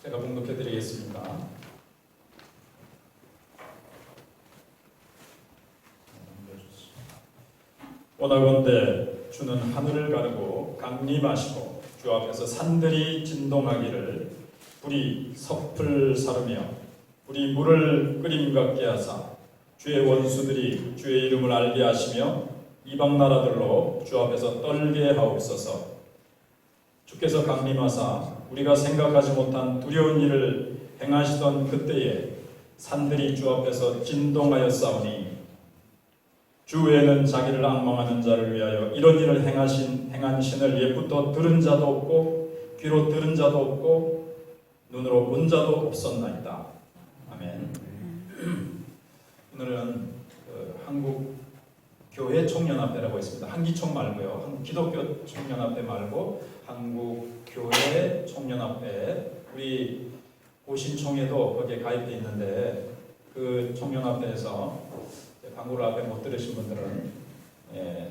제가 봉독해 드리겠습니다. 원하건대 주는 하늘을 가르고 강림하시고 주 앞에서 산들이 진동하기를 불이 섭을 사르며 불이 물을 끓임 같게 하사 주의 원수들이 주의 이름을 알게 하시며 이방 나라들로 주 앞에서 떨게 하옵소서. 주께서 강림하사 우리가 생각하지 못한 두려운 일을 행하시던 그때에 산들이 주 앞에서 진동하였사오니 주 외에는 자기를 앙망하는 자를 위하여 이런 일을 행한 신을 옛부터 들은 자도 없고 귀로 들은 자도 없고 눈으로 본 자도 없었나이다. 아멘. 오늘은 한국 교회 총연합회라고 있습니다. 한기총 말고요. 기독교 총연합회 말고 한국 교회 총연합회, 우리 고신총회도 거기에 가입되어 있는데 그 총연합회에서 광고를 앞에 못 들으신 분들은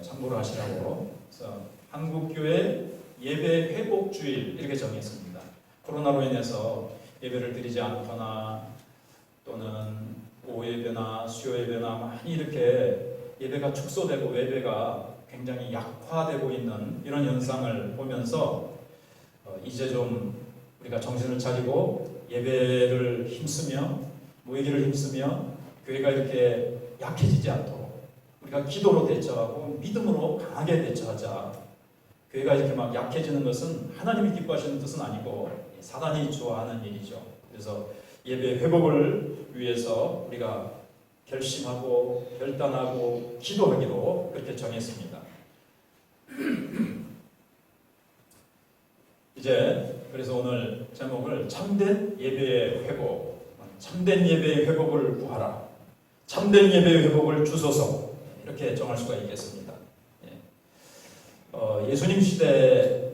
참고를 하시라고 그래서 한국교회 예배 회복주일 이렇게 정했습니다. 코로나로 인해서 예배를 드리지 않거나 또는 오예배나 수요예배나 많이 이렇게 예배가 축소되고 예배가 굉장히 약화되고 있는 이런 현상을 보면서 이제 좀 우리가 정신을 차리고 예배를 힘쓰며 모이기를 힘쓰며 교회가 이렇게 약해지지 않도록 우리가 기도로 대처하고 믿음으로 강하게 대처하자. 교회가 이렇게 막 약해지는 것은 하나님이 기뻐하시는 뜻은 아니고 사단이 좋아하는 일이죠. 그래서 예배 회복을 위해서 우리가 결심하고 결단하고 기도하기로 그렇게 정했습니다. 이제 그래서 오늘 제목을 참된 예배의 회복, 참된 예배의 회복을 구하라, 참된 예배의 회복을 주소서 이렇게 정할 수가 있겠습니다. 예수님 시대까지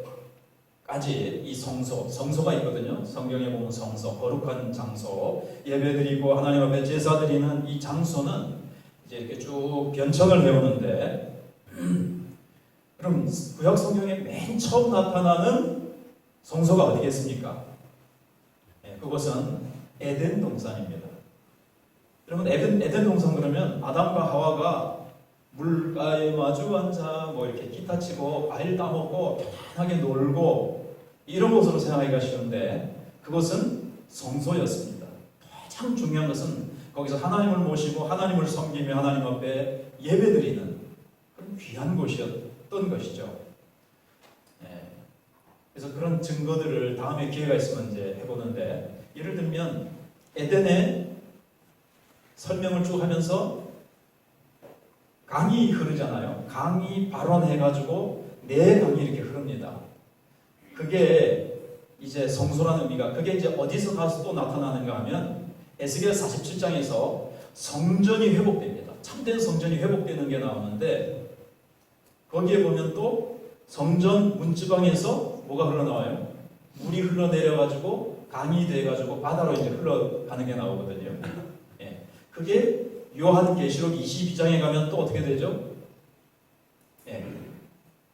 이 성소가 있거든요. 성경에 보면 성소, 거룩한 장소, 예배드리고 하나님 앞에 제사 드리는 이 장소는 이제 이렇게 쭉 변천을 해오는데 그럼 구약 성경에 맨 처음 나타나는 성소가 어디겠습니까? 그것은 에덴 동산입니다. 여러분 에덴 동산 그러면 아담과 하와가 물가에 마주 앉아 뭐 이렇게 기타 치고 과일 따먹고 편하게 놀고 이런 곳으로 생각하기가 쉬운데 그것은 성소였습니다. 가장 중요한 것은 거기서 하나님을 모시고 하나님을 섬기며 하나님 앞에 예배드리는 그런 귀한 곳이었던 것이죠. 그래서 그런 증거들을 다음에 기회가 있으면 이제 해보는데 예를 들면 에덴의 설명을 쭉 하면서 강이 흐르잖아요. 강이 발원해가지고 네 강이 이렇게 흐릅니다. 그게 이제 성소라는 의미가 그게 이제 어디서 가서 또 나타나는가 하면 에스겔 47장에서 성전이 회복됩니다. 참된 성전이 회복되는 게 나오는데 거기에 보면 또 성전 문지방에서 뭐가 흘러나와요? 물이 흘러내려가지고 강이 돼가지고 바다로 이제 흘러가는 게 나오거든요. 그게 요한계시록 22장에 가면 또 어떻게 되죠?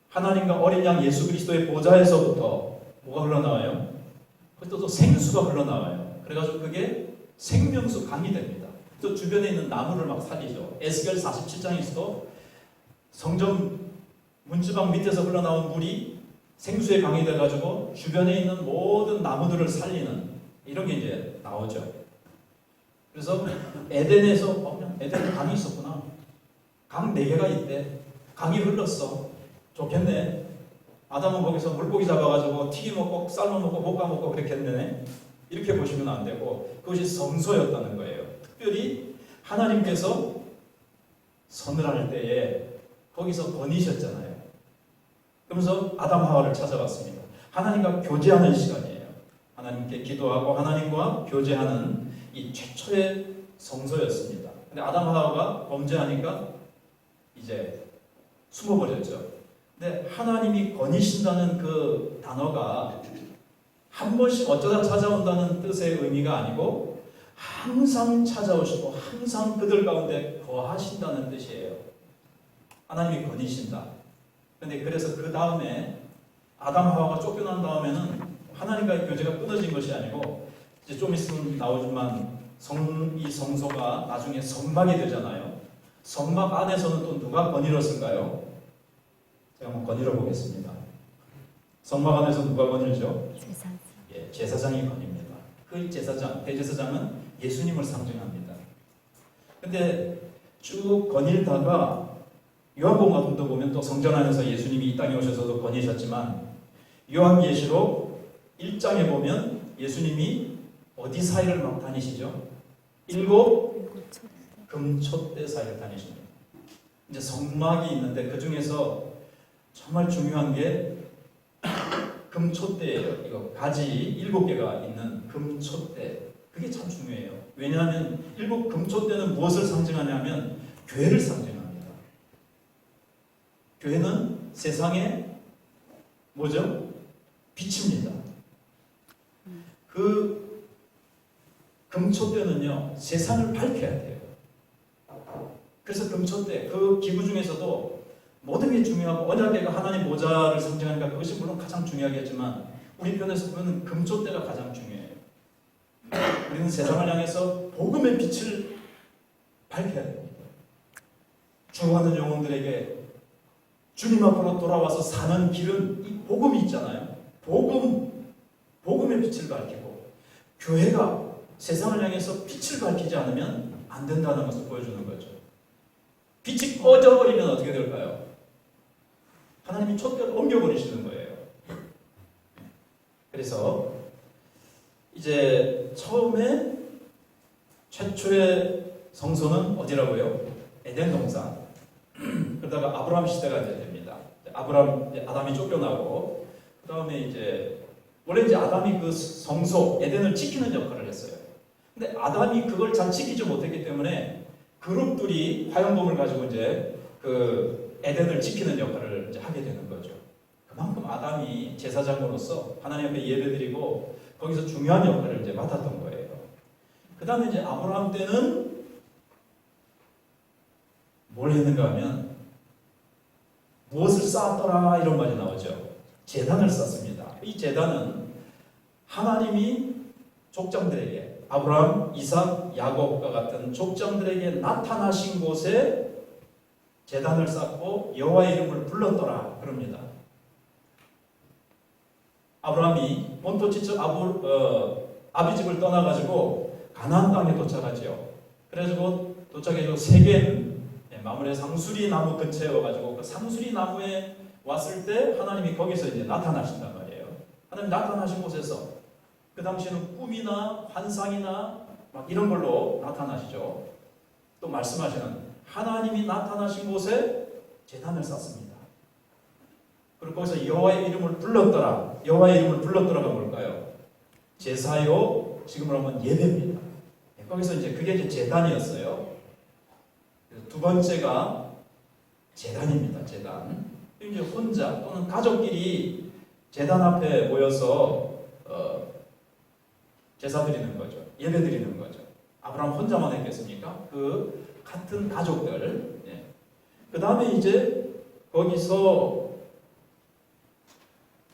하나님과 어린 양 예수 그리스도의 보좌에서부터 뭐가 흘러나와요? 그것도 또 생수가 흘러나와요. 그래가지고 그게 생명수 강이 됩니다. 또 주변에 있는 나무를 막 살리죠. 에스겔 47장에서도 성전 문지방 밑에서 흘러나온 물이 생수의 강이 돼가지고 주변에 있는 모든 나무들을 살리는 이런 게 이제 나오죠. 그래서 에덴에서 에덴에 강이 있었구나. 강 4개가 있대. 강이 흘렀어. 좋겠네. 아담은 거기서 물고기 잡아가지고 튀김 먹고 삶아 먹고 볶아 먹고 그랬겠네. 이렇게 보시면 안 되고 그것이 성소였다는 거예요. 특별히 하나님께서 선을 할 때에 거기서 거니셨잖아요. 그러면서 아담 하와를 찾아갔습니다. 하나님과 교제하는 시간이에요. 하나님께 기도하고 하나님과 교제하는 이 최초의 성소였습니다. 근데 아담 하와가 범죄하니까 이제 숨어버렸죠. 근데 하나님이 거니신다는 그 단어가 한 번씩 어쩌다 찾아온다는 뜻의 의미가 아니고 항상 찾아오시고 항상 그들 가운데 거하신다는 뜻이에요. 하나님이 거니신다. 근데 그래서 그 다음에 아담 하와가 쫓겨난 다음에는 하나님과의 교제가 끊어진 것이 아니고 이제 좀 있으면 나오지만 이 성소가 나중에 성막이 되잖아요. 성막 안에서는 또 누가 거닐었을까요? 제가 한번 거닐어 보겠습니다. 성막 안에서 누가 거닐죠? 제사장. 예, 제사장이 거닙니다. 그 제사장, 대제사장은 예수님을 상징합니다. 근데 쭉 거닐다가 요한복음 같은 데 보면 또 성전 안에서 예수님이 이 땅에 오셔서도 거니셨지만 요한계시록 1장에 보면 예수님이 어디 사이를 막 다니시죠? 7 금촛대 사이를 다니십니다. 이제 성막이 있는데 그 중에서 정말 중요한 게 금촛대예요. 이거 가지 7개가 있는 금촛대. 그게 참 중요해요. 왜냐하면 7 금촛대는 무엇을 상징하냐면 교회를 상징합니다. 교회는 세상에 뭐죠? 빛입니다. 그 금촛대는요, 세상을 밝혀야 돼요. 그래서 금촛대, 그 기구 중에서도 모든 게 중요하고 언약궤가 하나님 보좌를 상징하니까 그것이 물론 가장 중요하겠지만 우리 편에서 보면 금촛대가 가장 중요해요. 우리는 세상을 향해서 복음의 빛을 밝혀야 됩니다. 죽어가는 영혼들에게 주님 앞으로 돌아와서 사는 길은 이 복음이 있잖아요. 복음의 빛을 밝히고 교회가 세상을 향해서 빛을 밝히지 않으면 안 된다는 것을 보여주는 거죠. 빛이 꺼져버리면 어떻게 될까요? 하나님이 촛대를 옮겨버리시는 거예요. 그래서 이제 처음에 최초의 성소는 어디라고요? 에덴 동산. 그러다가 아브라함 시대가 이제 됩니다. 아담이 쫓겨나고 그 다음에 이제 원래 이제 아담이 그 성소 에덴을 지키는 역할을 했어요. 근데 아담이 그걸 잘 지키지 못했기 때문에 그룹들이 화용검을 가지고 이제 그 에덴을 지키는 역할을 이제 하게 되는 거죠. 그만큼 아담이 제사장으로서 하나님 앞에 예배드리고 거기서 중요한 역할을 이제 맡았던 거예요. 그 다음에 이제 아브라함 때는 뭘 했는가 하면 무엇을 쌓았더라 이런 말이 나오죠. 제단을 쌓습니다. 이 제단은 하나님이 족장들에게 아브라함, 이삭, 야곱과 같은 족장들에게 나타나신 곳에 제단을 쌓고 여호와의 이름을 불렀더라 그럽니다. 아브라함이 본토 지척 아비집을 떠나가지고 가나안 땅에 도착하죠. 그래가지고 도착해서 세겜 마물의 상수리 나무 근처에 와가지고 그 상수리 나무에 왔을 때 하나님이 거기서 이제 나타나신단 말이에요. 하나님 나타나신 곳에서 그 당시에는 꿈이나 환상이나 막 이런 걸로 나타나시죠. 또 말씀하시는 하나님이 나타나신 곳에 제단을 쌓습니다. 그리고 거기서 여호와의 이름을 불렀더라. 여호와의 이름을 불렀더라가 뭘까요? 제사요, 지금으로 하면 예배입니다. 거기서 이제 그게 이제 제단이었어요. 두 번째가 제단입니다. 제단. 이제 혼자 또는 가족끼리 제단 앞에 모여서 제사 드리는 거죠. 예배 드리는 거죠. 아브라함 혼자만 했겠습니까? 그 같은 가족들. 예. 그 다음에 이제 거기서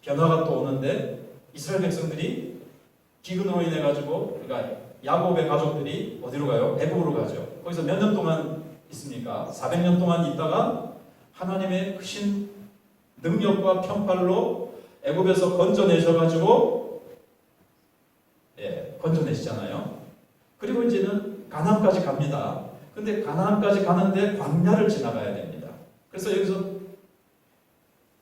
변화가 또 오는데 이스라엘 백성들이 기근으로 인해 가지고 그러니까 야곱의 가족들이 어디로 가요? 애굽으로 가죠. 거기서 몇 년 동안 있습니까? 400년 동안 있다가 하나님의 크신 능력과 편팔로 애굽에서 건져내셔가지고 건져내시잖아요. 그리고 이제는 가나안까지 갑니다. 근데 가나안까지 가는데 광야를 지나가야 됩니다. 그래서 여기서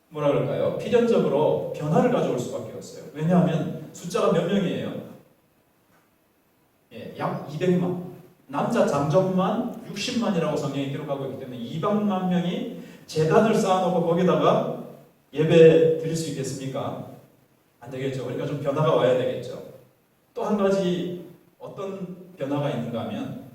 뭐라 그럴까요? 필연적으로 변화를 가져올 수밖에 없어요. 왜냐하면 숫자가 몇 명이에요? 약 200만. 남자 장정만 60만이라고 성경이 기록하고 있기 때문에 200만 명이 제단을 쌓아놓고 거기다가 예배 드릴 수 있겠습니까? 안 되겠죠. 그러니까 좀 변화가 와야 되겠죠. 또 한 가지 어떤 변화가 있는가 하면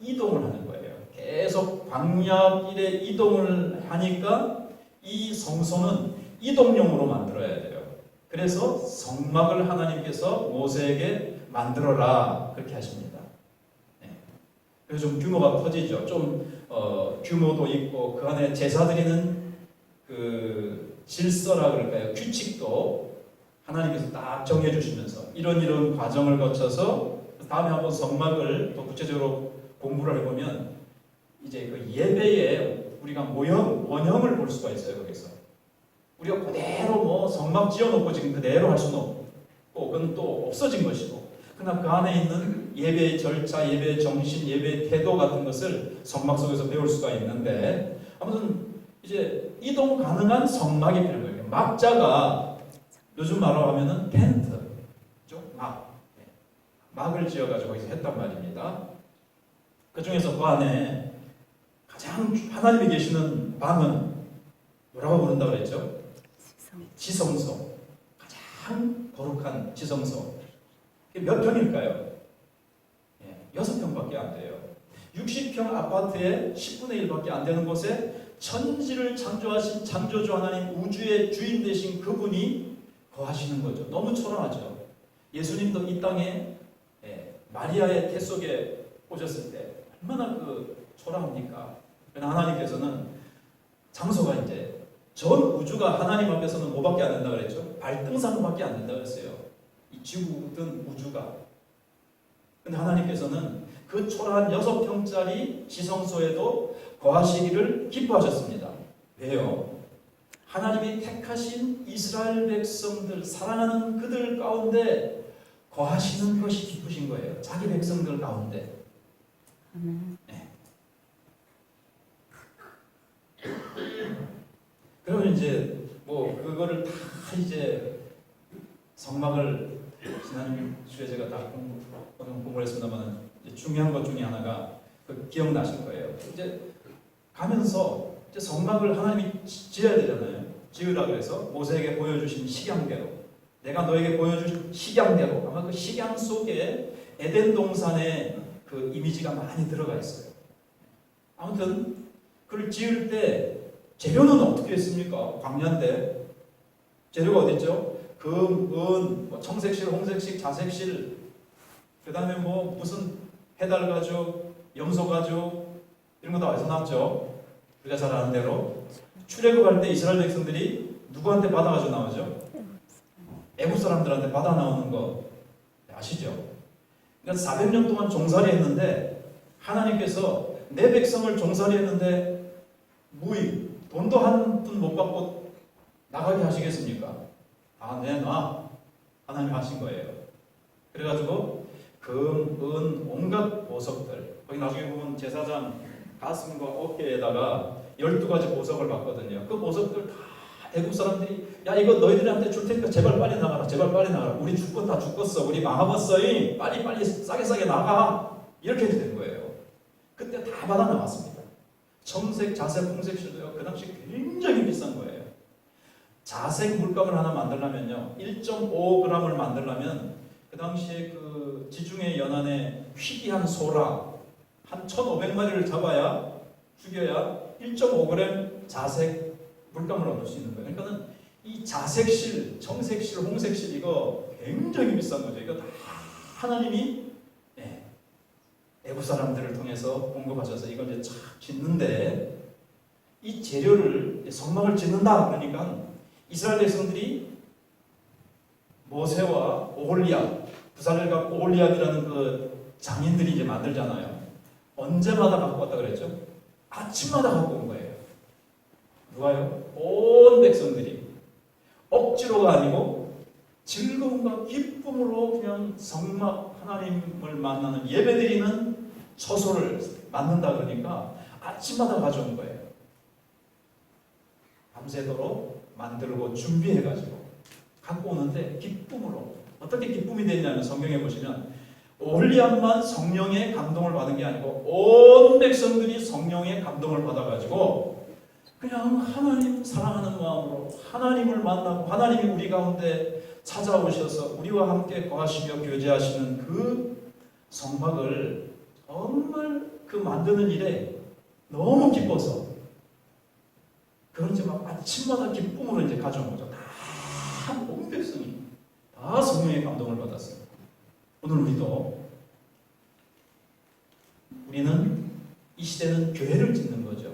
이동을 하는 거예요. 계속 광야길에 이동을 하니까 이 성소는 이동용으로 만들어야 돼요. 그래서 성막을 하나님께서 모세에게 만들어라 그렇게 하십니다. 그래서 좀 규모가 커지죠. 좀 규모도 있고 그 안에 제사 드리는 그 질서라 그럴까요? 규칙도 하나님께서 딱 정해 주시면서 이런 과정을 거쳐서 다음에 한번 성막을 더 구체적으로 공부를 해보면 이제 그 예배에 우리가 원형을 볼 수가 있어요. 거기서 우리가 그대로 뭐 성막 지어놓고 지금 그대로 할 수는 없고 그건 또 없어진 것이고, 그러나 그 안에 있는 예배의 절차, 예배의 정신, 예배의 태도 같은 것을 성막 속에서 배울 수가 있는데, 아무튼 이제 이동 가능한 성막이 필요한 거예요. 막자가 요즘 말로 하면은 텐트, 막을 지어가지고 거기서 했단 말입니다. 그 중에서 그 안에 가장 하나님이 계시는 방은 뭐라고 부른다 그랬죠? 지성소. 가장 거룩한 지성소. 몇 평일까요? 6평밖에 안 돼요. 60평 아파트에 10분의 1밖에 안 되는 곳에 천지를 창조하신 창조주 하나님, 우주의 주인 되신 그분이 거하시는 거죠. 너무 초라하죠. 예수님도 이 땅에 마리아의 태 속에 오셨을 때 얼마나 초라합니까? 그러나 하나님께서는 장소가 이제 전 우주가 하나님 앞에서는 뭐밖에 안 된다 그랬죠? 발등상밖에 안 된다 그랬어요. 이 지구든 우주가. 근데 하나님께서는 그 초라한 6평짜리 지성소에도 거하시기를 기뻐하셨습니다. 왜요? 하나님이 택하신 이스라엘 백성들, 사랑하는 그들 가운데 거하시는 것이 기쁘신 거예요. 자기 백성들 가운데. 네. 그러면 이제 그거를 다 이제 성막을 지난 주에 제가 다 공부를 했습니다만 중요한 것 중에 하나가 기억나실 거예요. 이제 가면서 이제 성막을 하나님이 지어야 되잖아요. 지으라 그래서 모세에게 보여주신 식양대로, 내가 너에게 보여주신 식양대로, 아마 그 식양 속에 에덴 동산의 그 이미지가 많이 들어가 있어요. 아무튼 그걸 지을 때 재료는 어떻게 했습니까? 광야인데 재료가 어디 있죠? 금, 은, 청색실, 홍색실, 자색실, 그 다음에 무슨 해달 가죽, 염소 가죽 이런 거 다 어디서 나왔죠? 우리가 잘 아는 대로 출애굽할 때 이스라엘 백성들이 누구한테 받아가지고 나오죠? 애국 사람들한테 받아 나오는 거 아시죠? 그러니까 400년 동안 종살이 했는데 하나님께서 내 백성을 종살이 했는데 무임, 돈도 한 푼 못 받고 나가게 하시겠습니까? 내놔. 하나님 하신 거예요. 그래가지고 금, 은, 온갖 보석들, 거기 나중에 보면 제사장 가슴과 어깨에다가 12가지 보석을 받거든요. 그 보석들 다 애국 사람들이 야 이거 너희들한테 줄 테니까 제발 빨리 나가라. 제발 빨리 나가라. 우리 죽건 다 죽었어. 우리 망하겠어. 빨리 싸게 나가. 이렇게 된 거예요. 그때 다 받아 나왔습니다. 청색, 자색, 홍색실도요. 그 당시 굉장히 비싼 거예요. 자색 물감을 하나 만들려면요. 1.5g을 만들려면 그 당시에 그 지중해 연안에 희귀한 소라 한 1,500마리를 잡아야 죽여야 1.5g 자색 물감을 얻을 수 있는 거예요. 그러니까는 이 자색실, 청색실, 홍색실 이거 굉장히 비싼 거죠. 이거 다 하나님이 애국 사람들을 통해서 공급하셔서 이걸 이제 착 짓는데, 이 재료를 성막을 짓는다 그러니까 이스라엘 백성들이 모세와 오홀리압, 부살렐과 오홀리압이라는 그 장인들이 이제 만들잖아요. 언제마다 갖고 왔다 그랬죠? 아침마다 갖고 온 거예요. 누가요? 온 백성들이 억지로가 아니고 즐거움과 기쁨으로 그냥 성막 하나님을 만나는 예배드리는 처소를 만든다 그러니까 아침마다 가져온 거예요. 밤새도록 만들고 준비해가지고 갖고 오는데 기쁨으로. 어떻게 기쁨이 되냐면 성경에 보시면 오홀리압만 성령의 감동을 받은 게 아니고 온 백성들이 성령의 감동을 받아가지고 그냥 하나님 사랑하는 마음으로 하나님을 만나고 하나님이 우리 가운데 찾아오셔서 우리와 함께 거하시며 교제하시는 그 성막을 정말 그 만드는 일에 너무 기뻐서 그건 이제 막 아침마다 기쁨으로 이제 가져온 거죠. 다 온 백성이 다 성령의 감동을 받았어요. 오늘 우리는 이 시대는 교회를 짓는 거죠.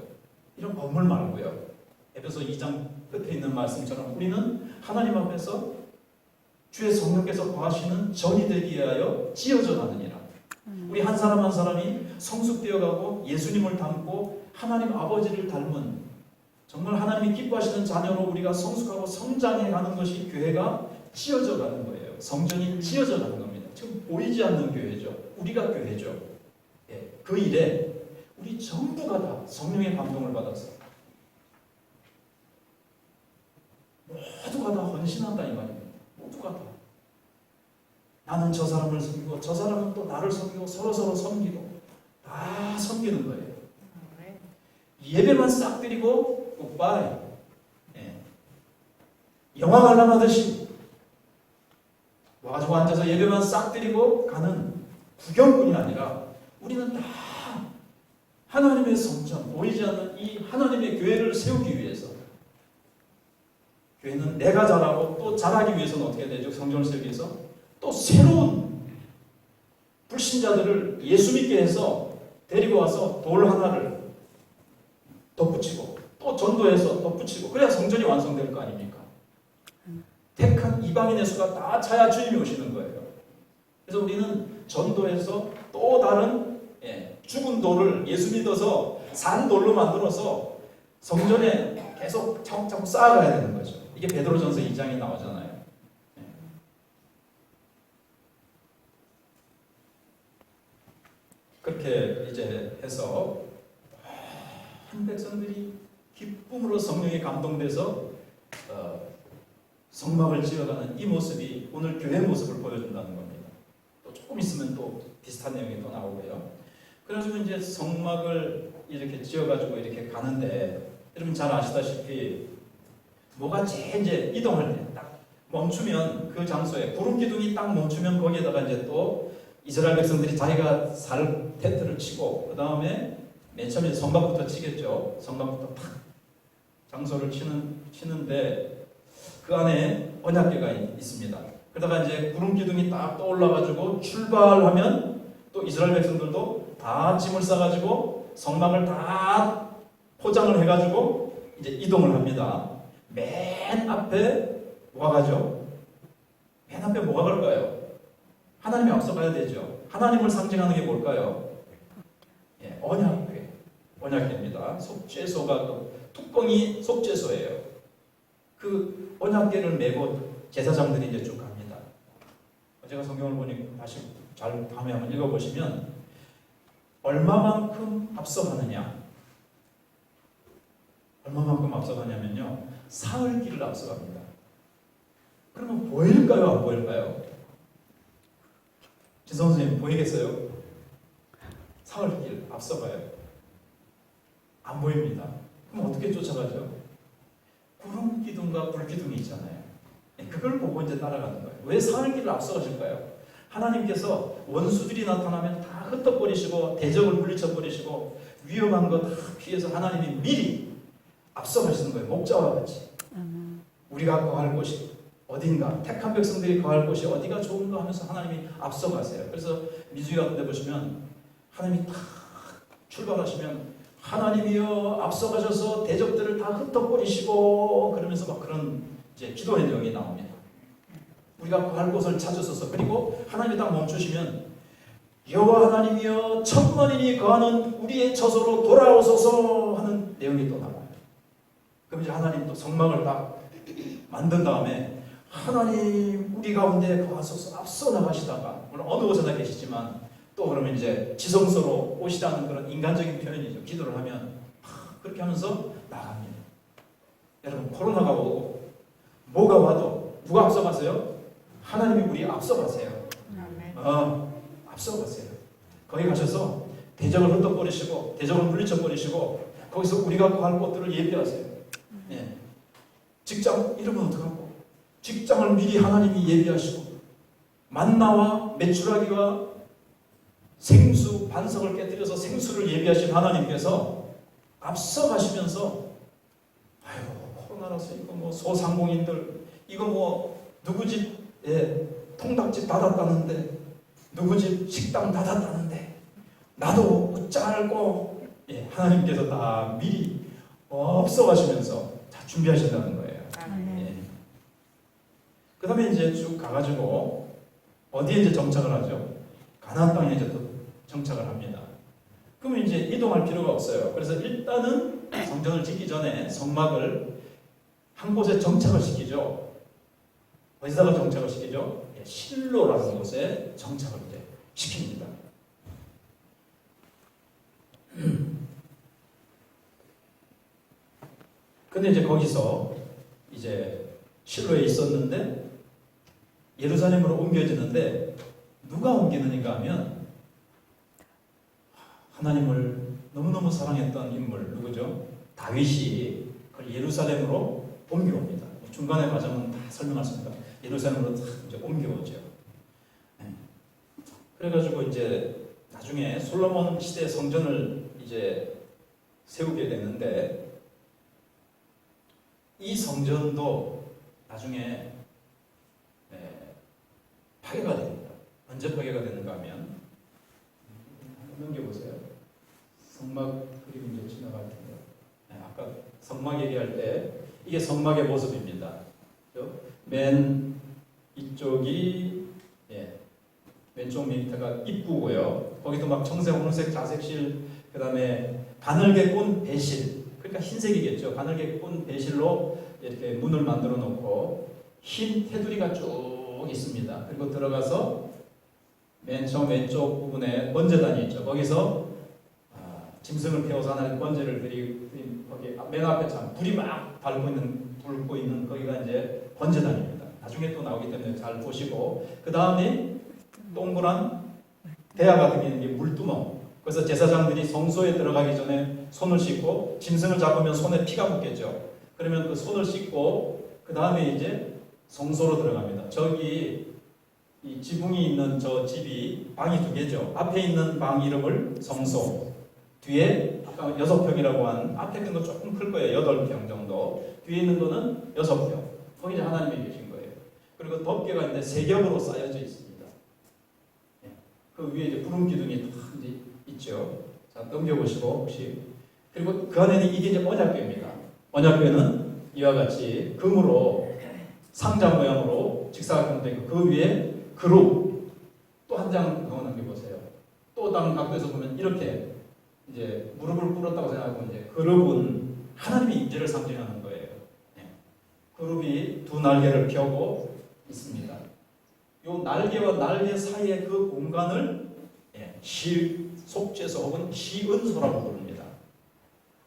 이런 건물 말고요. 에베소 2장 끝에 있는 말씀처럼 우리는 하나님 앞에서 주의 성령께서 거하시는 전이 되기 위하여 지어져 가느니라. 우리 한 사람 한 사람이 성숙되어 가고 예수님을 닮고 하나님 아버지를 닮은 정말 하나님이 기뻐하시는 자녀로 우리가 성숙하고 성장해 가는 것이 교회가 지어져 가는 거예요. 성전이 지어져 가는 겁니다. 지금 보이지 않는 교회죠. 우리가 교회죠. 예, 그 일에 우리 전부가 다 성령의 감동을 받아서 모두가 다 헌신한다 이 말입니다. 모두가 다. 나는 저 사람을 섬기고 저 사람은 또 나를 섬기고 서로 섬기고 다 섬기는 거예요. 예배만 싹 드리고 굿바이. 예. 영화 관람하듯이 와가지고 앉아서 예배만 싹 드리고 가는 구경꾼이 아니라 우리는 다 하나님의 성전, 보이지 않는 이 하나님의 교회를 세우기 위해서, 교회는 내가 자라고 또 자라기 위해서는 어떻게 되죠? 성전을 세우기 위해서 또 새로운 불신자들을 예수 믿게 해서 데리고 와서 돌 하나를 덧붙이고 또 전도해서 덧붙이고 그래야 성전이 완성될 거 아닙니까? 택한 이방인의 수가 다 차야 주님이 오시는 거예요. 그래서 우리는 전도해서 또 다른 죽은 돌을 예수 믿어서 산 돌로 만들어서 성전에 계속 차곡차곡 쌓아가야 되는 거죠. 이게 베드로전서 2장에 나오잖아요. 그렇게 이제 해서 한 백성들이 기쁨으로 성령에 감동돼서 성막을 지어가는 이 모습이 오늘 교회 모습을 보여준다는 겁니다. 또 조금 있으면 또 비슷한 내용이 또 나오고요. 그래가지고 이제 성막을 이렇게 지어가지고 이렇게 가는데 여러분 잘 아시다시피 뭐가 제일 이제 이동할 때 딱 멈추면 그 장소에 구름 기둥이 딱 멈추면 거기에다가 이제 또 이스라엘 백성들이 자기가 살 텐트를 치고 그 다음에 맨 처음에 성막부터 치겠죠. 성막부터 탁 장소를 치는데 그 안에 언약궤가 있습니다. 그러다가 이제 구름 기둥이 딱 떠올라가지고 출발하면 또 이스라엘 백성들도 다 짐을 싸가지고 성막을 다 포장을 해가지고 이제 이동을 합니다. 맨 앞에 뭐가 가죠? 맨 앞에 뭐가 걸까요? 하나님이 앞서가야 되죠. 하나님을 상징하는 게 뭘까요? 예, 언약궤. 언약궤입니다. 속죄소가 또 뚜껑이 속죄소예요. 그 언약궤를 메고 제사장들이 이제 쭉 갑니다. 제가 성경을 보니 다시 잘 다음에 한번 읽어보시면 얼마만큼 앞서가느냐? 얼마만큼 앞서가냐면요, 사흘길을 앞서갑니다. 그러면 보일까요? 안 보일까요? 지성 선생님 보이겠어요? 사흘길 앞서가요. 안 보입니다. 그럼 어떻게 쫓아가죠? 구름 기둥과 불 기둥이 있잖아요. 그걸 보고 이제 따라가는 거예요. 왜 사흘길을 앞서가실까요? 하나님께서 원수들이 나타나면 다 흩어버리시고 대적을 물리쳐버리시고 위험한 거 다 피해서 하나님이 미리 앞서가시는 거예요. 목자와 같이. 우리가 거할 곳이 어딘가, 택한 백성들이 거할 곳이 어디가 좋은가 하면서 하나님이 앞서가세요. 그래서 민수기 같은 데 보시면 하나님이 딱 출발하시면 하나님이여 앞서가셔서 대적들을 다 흩어버리시고 그러면서 막 그런 이제 기도의 내용이 나옵니다. 우리가 거할 곳을 찾으소서. 그리고 하나님이 딱 멈추시면 여호와 하나님이여 천만인이 거하는 우리의 처소로 돌아오소서 하는 내용이 또 나와요. 그럼 이제 하나님 또 성막을 딱 만든 다음에 하나님 우리 가운데 거하소서 앞서 나가시다가 물론 어느 곳에나 계시지만 또 그러면 이제 지성소로 오시다는 그런 인간적인 표현이죠. 기도를 하면 그렇게 하면서 나갑니다. 여러분 코로나가 오고 뭐가 와도 누가 앞서가세요? 하나님이 우리 앞서가세요. 앞서가세요. 거기 가셔서 대적을 흩어버리시고 대적을 물리쳐버리시고 거기서 우리가 구할 곳들을 예비하세요. 예. 직장 이러면 어떡하고 직장을 미리 하나님이 예비하시고 만나와 메추라기와 생수 반석을 깨뜨려서 생수를 예비하신 하나님께서 앞서가시면서 아유 코로나라서 이거 뭐 소상공인들 이거 뭐 누구 집 통닭집 닫았다는데 누구 집 식당 닫았다는데 나도 어쩌고 하나님께서 다 미리 앞서가시면서 다 준비하신다는 거예요. 그 다음에 이제 쭉 가가지고 어디에 이제 정착을 하죠? 가나안 땅에 이제 또 정착을 합니다. 그러면 이제 이동할 필요가 없어요. 그래서 일단은 성전을 짓기 전에 성막을 한 곳에 정착을 시키죠. 어디다가 정착을 시키죠? 실로라는 곳에 정착을 이제 시킵니다. 근데 이제 거기서 이제 실로에 있었는데 예루살렘으로 옮겨지는데 누가 옮기느니가 하면 하나님을 너무너무 사랑했던 인물 누구죠? 다윗이 그걸 예루살렘으로 옮겨옵니다. 중간의 과정은 다 설명할 수 있습니다. 예루살렘으로 다 이제 옮겨오죠. 그래가지고 이제 나중에 솔로몬 시대 성전을 이제 세우게 됐는데 이 성전도 나중에 파괴가 됩니다. 언제 파괴가 되는가 하면 넘겨보세요. 성막 그림 이제 지나갈 텐데 아까 성막 얘기할 때 이게 성막의 모습입니다. 그렇죠? 맨 이쪽이 왼쪽 밑에가 입구고요. 거기도 막 청색, 홍색, 자색실, 그 다음에 가늘게 꼰 배실, 그러니까 흰색이겠죠. 가늘게 꼰 배실로 이렇게 문을 만들어 놓고 흰 테두리가 쭉 있습니다. 그리고 들어가서 맨 처음 왼쪽 부분에 번제단이 있죠. 거기서 짐승을 태워서 하나님 번제를 드리고 거기 맨 앞에 참 불이 막 불고 있는 거기가 이제 번제단입니다. 나중에 또 나오기 때문에 잘 보시고 그 다음에 동그란 대야 같은 게 있는 게 물두멍. 그래서 제사장들이 성소에 들어가기 전에 손을 씻고 짐승을 잡으면 손에 피가 묻겠죠. 그러면 그 손을 씻고 그 다음에 이제 성소로 들어갑니다. 저기 이 지붕이 있는 저 집이 방이 2개죠. 앞에 있는 방 이름을 성소, 뒤에 아까 6평이라고 한 앞에 건 조금 클 거예요. 8평 정도. 뒤에 있는 거는 6평. 거기 이제 하나님이 계신 거예요. 그리고 덮개가 있는데 3겹으로 쌓여져 있습니다. 그 위에 이제 구름 기둥이 딱 있죠. 자, 넘겨보시고 혹시 그리고 그 안에는 이게 이제 언약궤입니다. 언약궤는 이와 같이 금으로 상자 모양으로 직사각형으로 되고 그 위에 그룹 또 한 장 더 넘겨보세요. 또 다른 각도에서 보면 이렇게 이제 무릎을 꿇었다고 생각하고 이제 그룹은 하나님의 임재를 상징하는 거예요. 그룹이 2 날개를 펴고 있습니다. 요 날개와 날개 사이의 그 공간을 속죄소 혹은 시은소라고 부릅니다.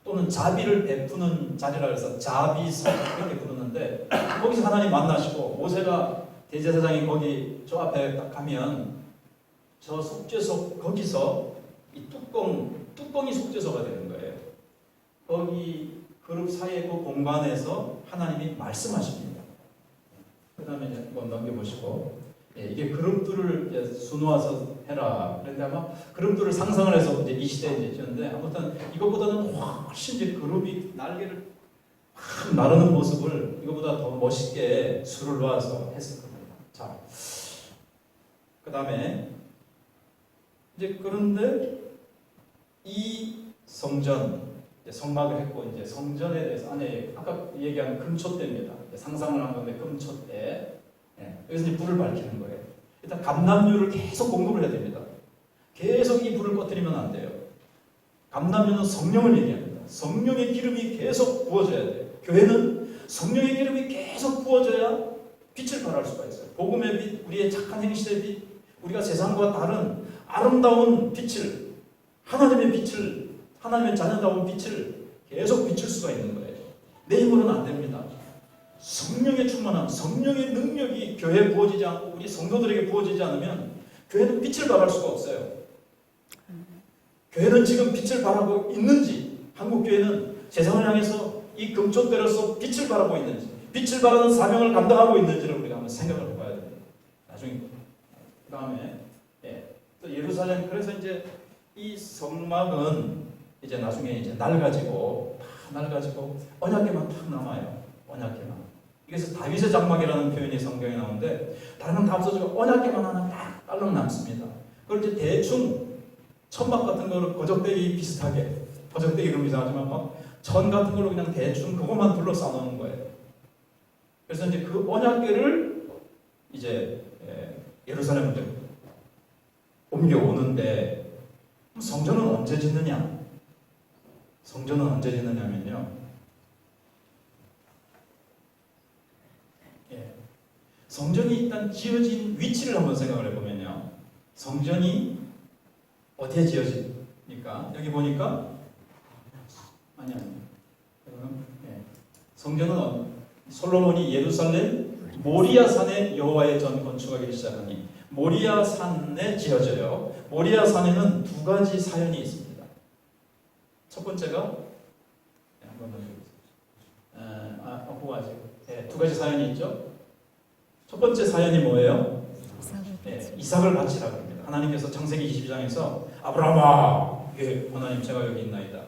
또는 자비를 베푸는 자리라 해서 자비소 이렇게 부르는데 거기서 하나님 만나시고 모세가 대제사장이 거기 저 앞에 딱 가면 저 속죄소 거기서 이 뚜껑이 속죄소가 되는 거예요. 거기 그룹 사이의 그 공간에서 하나님이 말씀하십니다. 그 다음에 한번 넘겨보시고 이게 그룹들을 수놓아서 해라. 그런데 아마 그룹들을 상상을 해서 이제 이 시대에 이제 지었는데 아무튼 이것보다는 훨씬 이제 그룹이 날개를 확 나르는 모습을 이것보다 더 멋있게 수를 놓아서 했을 겁니다. 자, 그 다음에 이제 그런데 이 성전 성막을 했고 이제 성전에 대해서 안에 아까 얘기한 금촛대입니다. 상상을 한 건데 금촛대. 여기서 이제 불을 밝히는 거예요. 일단 감람유를 계속 공급을 해야 됩니다. 계속 이 불을 꺼뜨리면 안 돼요. 감람유는 성령을 얘기합니다. 성령의 기름이 계속 부어져야 돼요. 교회는 성령의 기름이 계속 부어져야 빛을 발할 수가 있어요. 복음의 빛, 우리의 착한 행실의 빛, 우리가 세상과 다른 아름다운 빛을, 하나님의 빛을, 하나님의 자녀다운 빛을 계속 비출 수가 있는 거예요. 내 힘으로는 안 됩니다. 성령의 충만함, 성령의 능력이 교회에 부어지지 않고 우리 성도들에게 부어지지 않으면 교회는 빛을 발할 수가 없어요. 교회는 지금 빛을 발하고 있는지, 한국교회는 세상을 향해서 이 금촛대로서 빛을 발하고 있는지, 빛을 발하는 사명을 감당하고 있는지를 우리가 한번 생각을 해봐야 됩니다. 나중에 그 다음에 또 예루살렘, 그래서 이제 이 성막은 이제 나중에 이제 낡아지고 언약궤만 탁 남아요. 언약궤만. 그래서 다윗의 장막이라는 표현이 성경에 나오는데 다른 다 없어지고 언약궤만 하나 딱 딸랑 남습니다. 그걸 이제 대충 천막 같은 거를 거적대기 비슷하게, 거적대기는 이상하지만 막 천 같은 걸로 그냥 대충 그것만 둘러싸 놓은 거예요. 그래서 이제 그 언약궤를 이제 예루살렘으로 옮겨오는데 성전은 언제 짓느냐? 성전은 언제 짓느냐면요. 성전이 일단 지어진 위치를 한번 생각을 해보면요. 성전이 어디에 지어집니까? 여기 보니까 아니요. 성전은 솔로몬이 예루살렘 모리아 산에 여호와의 전 건축하기 시작하니 모리아 산에 지어져요. 모리아 산에는 두 가지 사연이 있습니다. 첫 번째가 두 가지 사연이 있죠. 첫 번째 사연이 뭐예요? 이삭을 바치라고 합니다. 하나님께서 창세기 22장에서 아브라함아, 하나님 제가 여기 있나이다.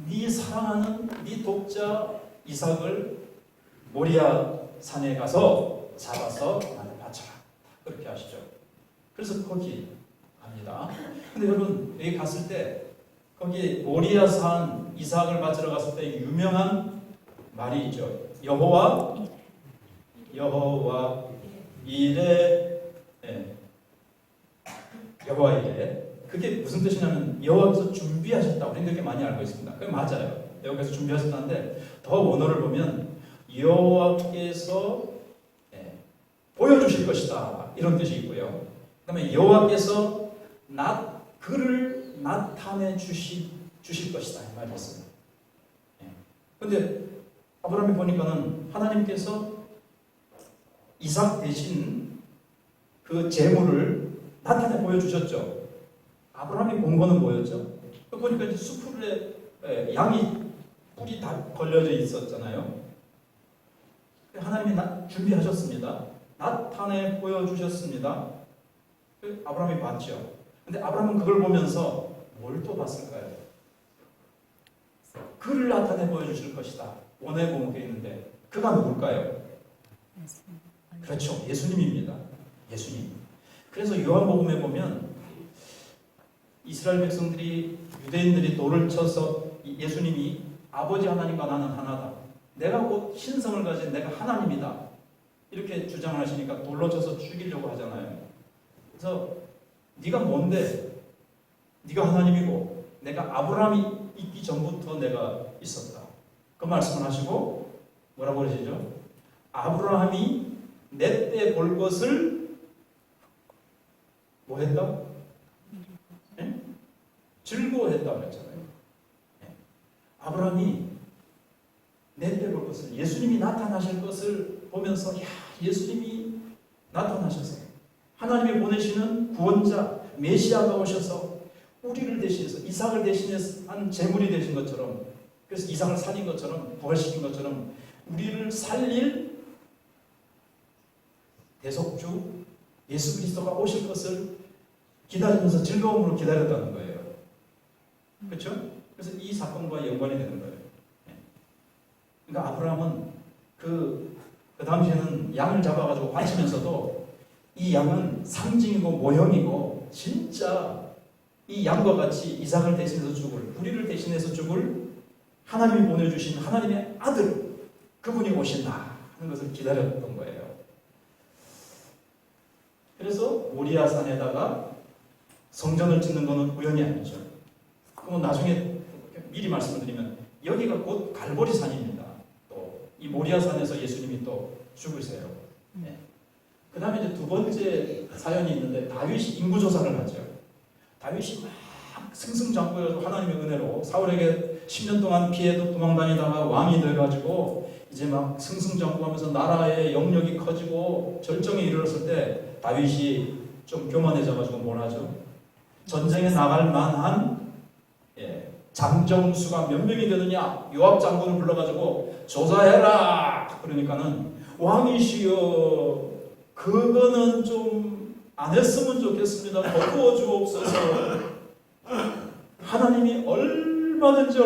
네 사랑하는 네 독자 이삭을 모리아 산에 가서 잡아서 나를 바쳐라. 그렇게 하시죠. 그래서 거기 갑니다. 근데 여러분 여기 갔을 때 거기 모리아 산 이삭을 바치러 갔을 때 유명한 말이 있죠. 여호와 이레, 여호와 이레. 그게 무슨 뜻이냐면 여호와께서 준비하셨다고 우리는 그렇게 많이 알고 있습니다. 그게 맞아요. 여호와께서 준비하셨다는데 더 원어를 보면 여호와께서 보여주실 것이다 이런 뜻이 있고요. 그다음에 여호와께서 그를 나타내 주실 것이다 이 말이 있습니다. 그런데 아브라함이 보니까는 하나님께서 이삭 대신 그 재물을 나타내 보여주셨죠. 아브라함이 본 거는 뭐였죠? 보니까 이제 수풀에 양이 뿔이 다 걸려져 있었잖아요. 하나님이 준비하셨습니다. 나타내 보여주셨습니다. 아브라함이 봤죠. 근데 아브라함은 그걸 보면서 뭘 또 봤을까요? 그를 나타내 보여주실 것이다. 원해 보면 있는데 그가 누굴까요? 그렇죠. 예수님입니다. 예수님. 그래서 요한복음에 보면 이스라엘 백성들이 유대인들이 돌을 쳐서 예수님이 아버지 하나님과 나는 하나다. 내가 곧 신성을 가진 내가 하나님이다. 이렇게 주장을 하시니까 돌로 쳐서 죽이려고 하잖아요. 그래서 네가 뭔데? 네가 하나님이고 내가 아브라함이 있기 전부터 내가 있었다. 그 말씀을 하시고 뭐라고 그러시죠? 아브라함이 내 때 볼 것을 뭐 했다? 즐거워했다 그랬잖아요. 아브라함이 내 때 볼 것을 예수님이 나타나실 것을 보면서 예수님이 나타나셔서 하나님이 보내시는 구원자 메시아가 오셔서 우리를 대신해서 이삭을 대신해서 한 제물이 되신 것처럼 그래서 이삭을 살린 것처럼 부활시킨 것처럼 우리를 살릴 대속주 예수 그리스도가 오실 것을 기다리면서 즐거움으로 기다렸다는 거예요. 그렇죠? 그래서 이 사건과 연관이 되는 거예요. 그러니까 아브라함은 그 당시에는 양을 잡아가지고 바치면서도 이 양은 상징이고 모형이고 진짜 이 양과 같이 이삭을 대신해서 죽을 우리를 대신해서 죽을 하나님이 보내주신 하나님의 아들 그분이 오신다 하는 것을 기다렸던 거예요. 그래서 모리아 산에다가 성전을 짓는 것은 우연이 아니죠. 그럼 나중에 미리 말씀을 드리면 여기가 곧 갈보리 산입니다. 또 이 모리아 산에서 예수님이 또 죽으세요. 그 다음에 이제 두 번째 사연이 있는데 다윗이 인구조사를 하죠. 다윗이 막 승승장구해서 하나님의 은혜로 사울에게 10년 동안 피해도 도망다니다가 왕이 돼가지고 이제 막 승승장구하면서 나라의 영역이 커지고 절정에 이르렀을 때 다윗이 좀 교만해져가지고 뭘 하죠? 전쟁에 나갈 만한 장정수가 몇 명이 되느냐? 요압 장군을 불러가지고 조사해라. 그러니까는 왕이시여 그거는 좀 안 했으면 좋겠습니다. 거두어 주옵소서. 하나님이 얼마든지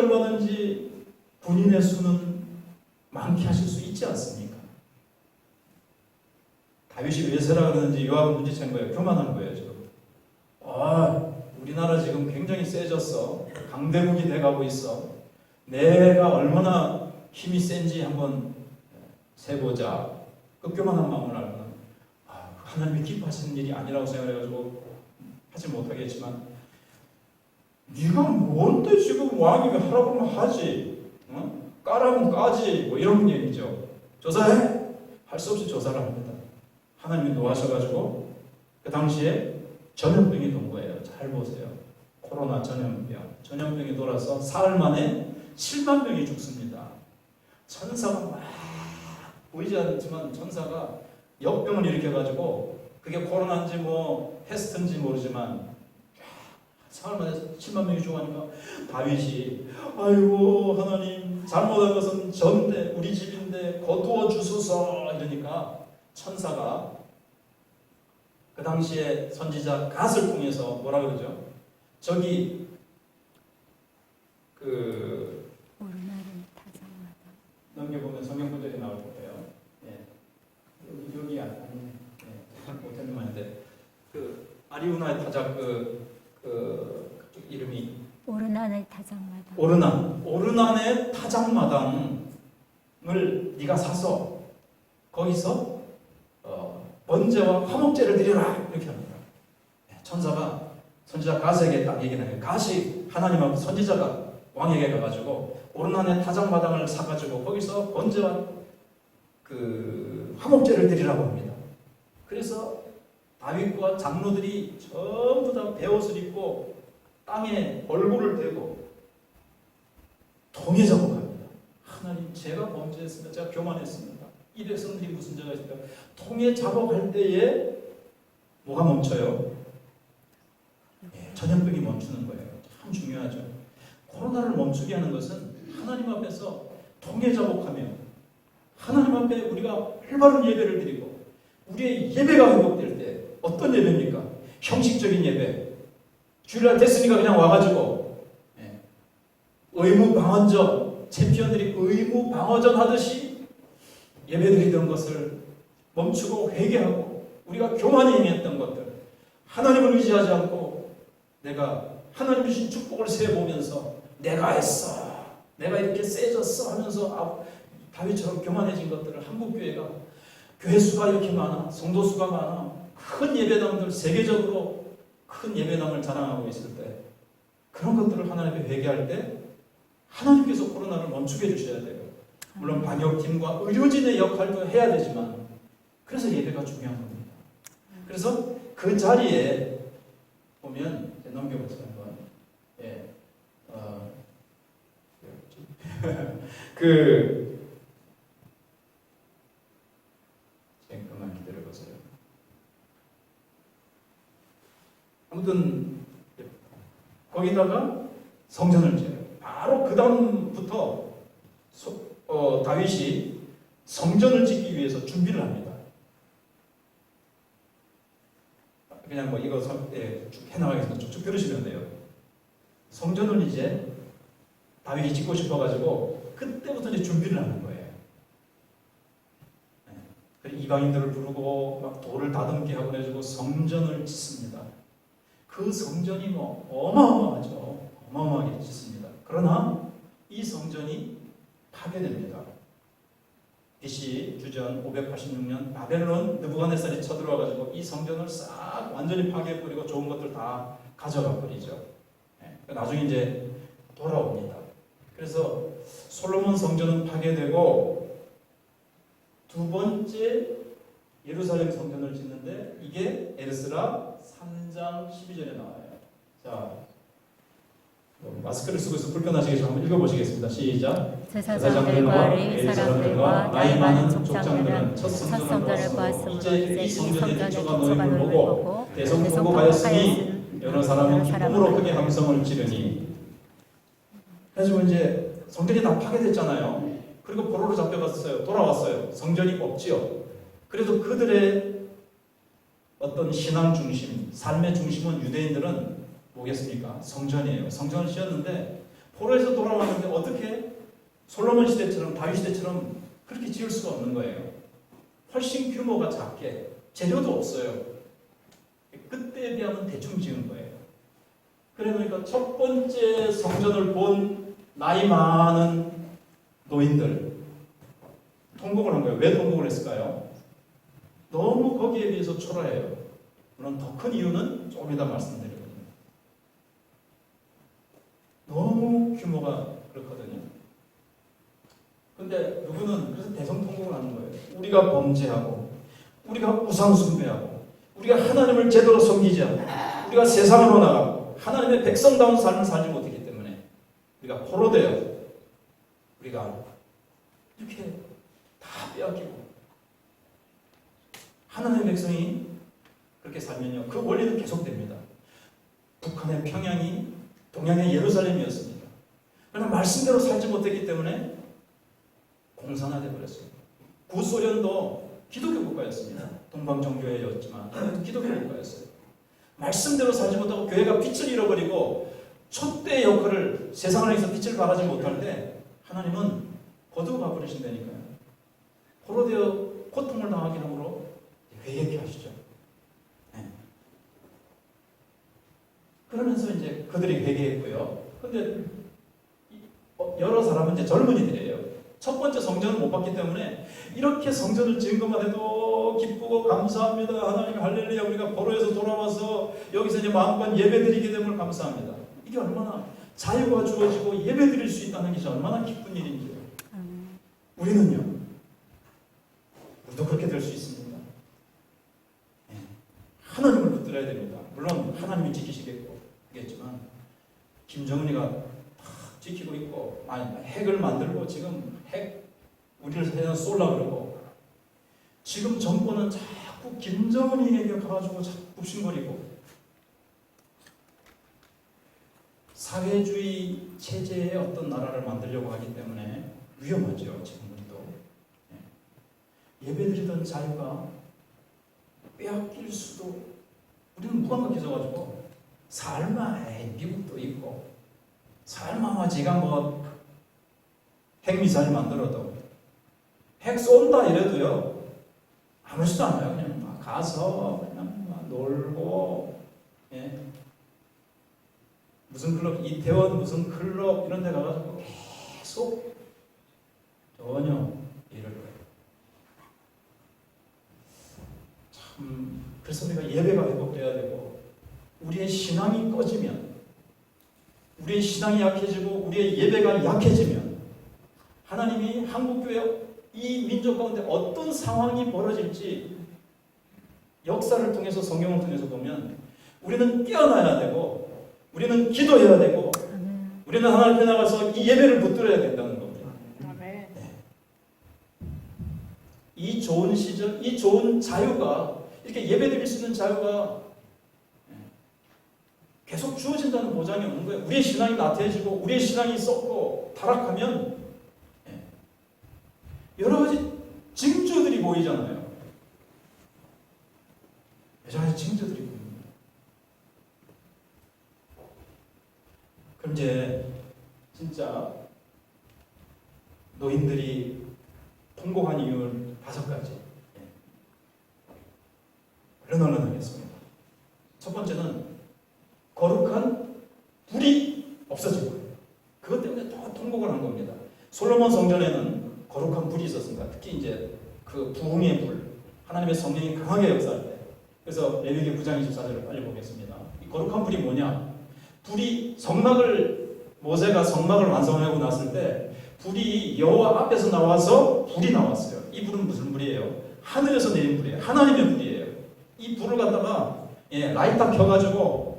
군인의 수는 많게 하실 수 있지 않습니까? 다윗이 왜 세라 그러는지 요압은 눈치챈 거예요. 교만한 거예요 지금. 우리나라 지금 굉장히 세졌어. 강대국이 돼가고 있어. 내가 얼마나 힘이 센지 한번 세보자. 그 교만한 마음을 알면 하나님이 기뻐하시는 일이 아니라고 생각해가지고 하지 못하겠지만, 네가 뭔데 지금 왕이 하라고 하면 하지, 까라면 까지, 뭐 이런 얘기죠. 조사해? 할 수 없이 조사를 합니다. 하나님이 노하셔가지고 그 당시에 전염병이 돈 거예요. 잘 보세요. 코로나 전염병이 돌아서 사흘 만에 7만 명이 죽습니다. 천사가 막 보이지 않지만 천사가 역병을 일으켜가지고, 그게 코로나인지 뭐 패스트인지 모르지만 사흘 만에 7만 명이 죽으니까 다윗이 아이고 하나님, 잘못한 것은 전데 우리 집인데 거두어 주소서 이러니까 천사가 그 당시에 선지자 갓을 통해서 뭐라 그러죠? 저기 그 넘겨보면 성경 구절이 나올 거예요. 예. 여기 아니네. 예. 못했는 말인데 그 아리우나의 타작 그 이름이 오르난의 타작마당. 오르난의 타작마당을 네가 사서 거기서 번제와 화목제를 드려라 이렇게 합니다. 천사가 선지자 갓에게 딱 얘기를 해요. 갓이 하나님 앞에 선지자가 왕에게 가가지고 오르난의 타작마당을 사가지고 거기서 번제와 그 화목제를 드리라고 합니다. 그래서 다윗과 장로들이 전부 다 베옷을 입고 땅에 얼굴을 대고 통해 작업합니다. 하나님, 제가 범죄했습니다. 제가 교만했습니다. 이 백성들이 무슨 죄가 있을까? 통해 작업할 때에 뭐가 멈춰요? 전염병이 멈추는 거예요. 참 중요하죠. 코로나를 멈추게 하는 것은 하나님 앞에서 통해 작업하며 하나님 앞에 우리가 활발한 예배를 드리고 우리의 예배가 회복될 때, 어떤 예배입니까? 형식적인 예배. 주일날 됐으니까 그냥 와가지고 의무 방언전, 챔피언들이 의무 방어전 하듯이 예배드리던 것을 멈추고 회개하고, 우리가 교만히 행했던 것들, 하나님을 의지하지 않고 내가 하나님 주신 축복을 세보면서 내가 했어, 내가 이렇게 세졌어 하면서 다윗처럼 교만해진 것들을, 한국교회가 교회 수가 이렇게 많아, 성도 수가 많아, 큰 예배당들, 세계적으로 큰 예배당을 자랑하고 있을 때 그런 것들을 하나님께 회개할 때 하나님께서 코로나를 멈추게 해주셔야 돼요. 물론 방역팀과 의료진의 역할도 해야 되지만, 그래서 예배가 중요한 겁니다. 그래서 그 자리에 보면, 넘겨보세요 한번. 예, 잠깐만 기다려보세요. 아무튼 거기다가 성전을 지어요. 바로 그 다음부터 다윗이 성전을 짓기 위해서 준비를 합니다. 그냥 뭐 이거 쭉 해나가겠습니다. 쭉쭉 들으시면 돼요. 성전을 이제 다윗이 짓고 싶어가지고 그때부터 이제 준비를 하는 거예요. 그리고 이방인들을 부르고 막 돌을 다듬게 하고 해가지고 성전을 짓습니다. 그 성전이 뭐 어마어마하죠. 어마어마하게 짓습니다. 그러나 이 성전이 파괴됩니다. BC 주전 586년 바벨론 느부갓네살이 쳐들어와가지고 이 성전을 싹 완전히 파괴해버리고 좋은 것들 다 가져가 버리죠. 나중에 이제 돌아옵니다. 그래서 솔로몬 성전은 파괴되고 두 번째 예루살렘 성전을 짓는데, 이게 에스라 3장 12절에 나와요. 자, 마스크를 쓰고 있어 불편하시겠지만 한번 읽어보시겠습니다. 시작. 제사장들과 레위 사람들과 나이 많은 족장들은 첫 성전을 보았으므로 이제 이 성전의 기초가 놓임을 보고 대성통곡하였으니 여러 사람은 기쁨으로 크게 함성을 지르니. 그래서 이제 성전이 다 파괴됐잖아요. 그리고 포로로 잡혀갔어요. 돌아왔어요. 성전이 없지요. 그래도 그들의 어떤 신앙 중심, 삶의 중심은, 유대인들은 뭐겠습니까? 성전이에요. 성전을 지었는데 포로에서 돌아왔는데 어떻게 솔로몬 시대처럼, 다윗 시대처럼 그렇게 지을 수가 없는 거예요. 훨씬 규모가 작게, 재료도 없어요. 그때에 비하면 대충 지은 거예요. 그러니까 첫 번째 성전을 본 나이 많은 노인들 통곡을 한 거예요. 왜 통곡을 했을까요? 너무 거기에 비해서 초라해요. 물론 더 큰 이유는 조금 이따 말씀드리거든요. 너무 규모가 그렇거든요. 근데 누구는 그래서 대성통곡을 하는 거예요. 우리가 범죄하고, 우리가 우상숭배하고, 우리가 하나님을 제대로 섬기지 않고, 우리가 세상으로 나가고 하나님의 백성다운 삶을 살지 못했기 때문에 우리가 포로되어 우리가 이렇게 다 빼앗기고, 하나님의 백성이 그렇게 살면요, 그 원리는 계속됩니다. 북한의 평양이 동양의 예루살렘이었습니다. 그러나 말씀대로 살지 못했기 때문에 공산화되어 버렸습니다. 구소련도 기독교 국가였습니다. 동방정교회였지만 기독교 국가였어요. 말씀대로 살지 못하고 교회가 빛을 잃어버리고 촛대의 역할을 세상 안에서 빛을 발하지 못할 때 하나님은 거두어 가버리신다니까요. 포로되어 고통을 당하게 함으로 회개케 하시죠. 네. 그러면서 이제 그들이 회개했고요. 근데 여러 사람은 이제 젊은이들이에요. 첫 번째 성전을 못 봤기 때문에 이렇게 성전을 지은 것만 해도 기쁘고 감사합니다. 하나님 할렐루야, 우리가 포로에서 돌아와서 여기서 이제 마음껏 예배드리게 됨을 감사합니다. 이게 얼마나 자유가 주어지고 예배드릴 수 있다는 것이 얼마나 기쁜 일인지요. 우리는요, 우리도 그렇게 될 수 있습니다. 하나님을 붙들어야 됩니다. 물론 하나님이 지키시겠지만 김정은이가 지키고 있고, 핵을 만들고 지금 우리를 세상 쏠라 그러고, 지금 정권은 자꾸 김정은이에게 가가지고 자꾸 굽신거리고, 사회주의 체제의 어떤 나라를 만들려고 하기 때문에 위험하죠. 지금 우리도 예배드리던 자유가 빼앗길 수도, 우리는 무감각 해져가지고 설마 미국도 있고, 설마 제가 뭐 핵미사일 만들어도, 핵 쏜다 이래도요 아무렇지도 않아요. 그냥 막 가서 그냥 막 놀고, 예. 무슨 클럽, 이태원 무슨 클럽 이런 데 가가지고 계속 전혀 이럴 거예요. 참, 그래서 우리가 예배가 회복돼야 되고, 우리의 신앙이 꺼지면, 우리의 신앙이 약해지고 우리의 예배가 약해지면 하나님이 한국교회 이 민족 가운데 어떤 상황이 벌어질지 역사를 통해서, 성경을 통해서 보면 우리는 깨어나야 되고, 우리는 기도해야 되고, 우리는 하나님 앞에 나가서 이 예배를 붙들어야 된다는 겁니다. 네. 이 좋은 시절, 이 좋은 자유가, 이렇게 예배드릴 수 있는 자유가 계속 주어진다는 보장이 없는 거예요. 우리의 신앙이 나태해지고 우리의 신앙이 썩고 타락하면 여러 가지 징조들이 보이잖아요. 여러 가지 징조들이 보입니다. 그럼 이제 진짜 노인들이 통곡한 이유는 5가지 런런하겠습니다. 첫 번째는 거룩한 불이 없어진 거예요. 그것 때문에 더 통곡을 한 겁니다. 솔로몬 성전에는 거룩한 불이 있었습니다. 특히 이제 그 부흥의 불, 하나님의 성령이 강하게 역사할 때. 그래서 레위기 9장 24절을 빨리 보겠습니다. 이 거룩한 불이 뭐냐? 불이 모세가 성막을 완성하고 났을 때 불이 여호와 앞에서 나와서 불이 나왔어요. 이 불은 무슨 불이에요? 하늘에서 내린 불이에요. 하나님의 불이에요. 이 불을 갖다가 라이터 켜가지고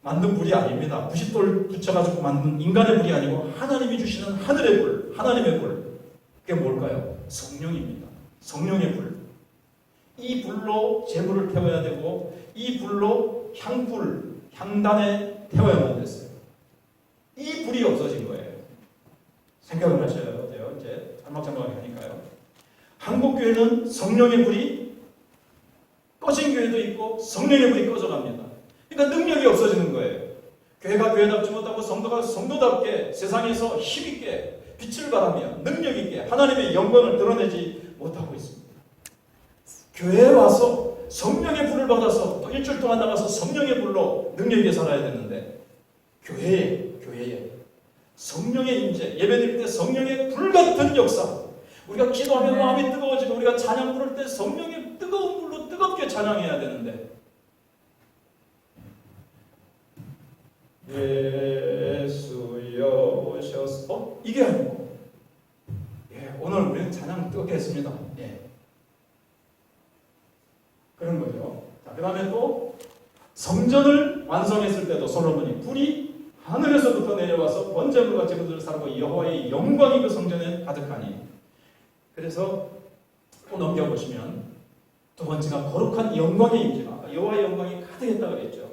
만든 불이 아닙니다. 90돌 붙여가지고 만든 인간의 불이 아니고 하나님이 주시는 하늘의 불, 하나님의 불. 그게 뭘까요? 성령입니다. 성령의 불. 이 불로 제물을 태워야 되고, 이 불로 향단에 태워야만 됐어요. 이 불이 없어진 거예요. 생각을 하셔야 돼요. 이제 짤막짤막하게 하니까요. 한국교회는 성령의 불이 꺼진 교회도 있고 성령의 불이 꺼져갑니다. 그러니까 능력이 없어지는 거예요. 교회가 교회답지 못하고 성도가 성도답게 세상에서 힘있게 빛을 발하며 능력있게 하나님의 영광을 드러내지 못하고 있습니다. 교회에 와서 성령의 불을 받아서 또 일주일 동안 나가서 성령의 불로 능력있게 살아야 되는데, 교회에 성령의 임재, 예배드릴 때 성령의 불같은 역사, 우리가 기도하면 마음이 뜨거워지고 우리가 찬양 부를 때 성령의 뜨거운 불로 뜨겁게 찬양해야 되는데 예수여 오셨어? 이게 아니고 오늘 우리는 찬양 뜨겁게 했습니다. 그런 거죠. 자, 그 다음에 또 성전을 완성했을 때도 솔로몬이 불이 하늘에서부터 내려와서 번제물같이 그들을 사르고 여호와의 영광이 그 성전에 가득하니. 그래서 또 넘겨보시면 두 번째가 거룩한 영광의 임재가 여호와의 영광이 가득했다고 그랬죠.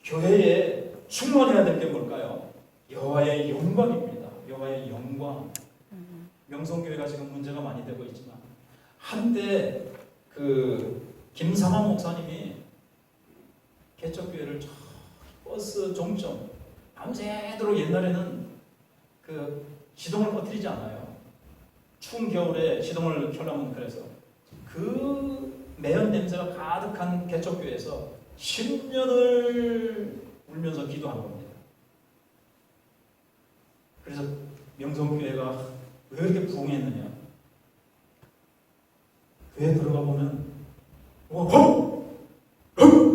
교회에 충만해야 될 게 뭘까요? 여호와의 영광입니다. 여호와의 영광. 명성교회가 지금 문제가 많이 되고 있지만 한때 김상환 목사님이 개척교회를 저 버스 종점 밤새도록 옛날에는 시동을 꺼뜨리지 않아요. 추운 겨울에 시동을 켜려면 그래서 매연 냄새가 가득한 개척교회에서 10년을 울면서 기도한 겁니다. 그래서 명성교회가 왜 이렇게 부흥했느냐? 교회 들어가 보면